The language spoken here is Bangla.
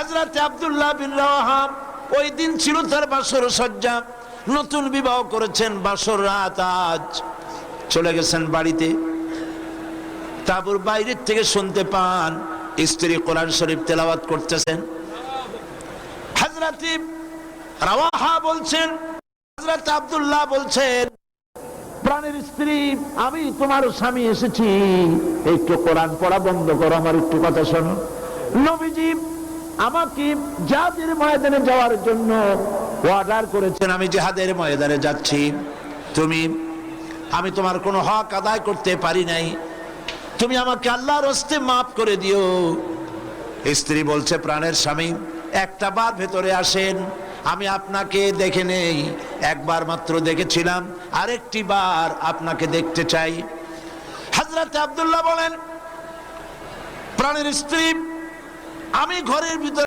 হযরত আব্দুল্লাহ বিন রাওয়াহা ওই দিন ছিল তার বাসর সজ্জা, নতুন বিবাহ করেছেন, বাসর রাত আজ। চলে গেছেন বাড়িতে, তারপর বাইরের থেকে শুনতে পান স্ত্রী কোরআন শরীফ তেলাওয়াত করতেছেন। হযরত রাওয়াহা বলছেন, হযরত আব্দুল্লাহ বলছেন, প্রাণের স্ত্রী, আমি তোমার স্বামী এসেছি, একটু কোরআন পড়া বন্ধ করো, আমার একটু কথা শোনো। নবীজি আমাকে জিহাদের ময়দানে যাওয়ার জন্য অর্ডার করেছেন, আমি জিহাদের ময়দানে যাচ্ছি, আমি তোমার কোনো হক আদায় করতে পারি নাই, তুমি আমাকে আল্লাহর হস্তে মাফ করে দিও। স্ত্রী বলছে, প্রাণের স্বামী, একটা বার ভেতরে আসেন, আমি আপনাকে দেখে নেই, একবার মাত্র দেখেছিলাম, আরেকটি বার আপনাকে দেখতে চাই। হযরত আব্দুল্লাহ বলেন, প্রাণের স্ত্রী, আমি ঘরের ভিতরে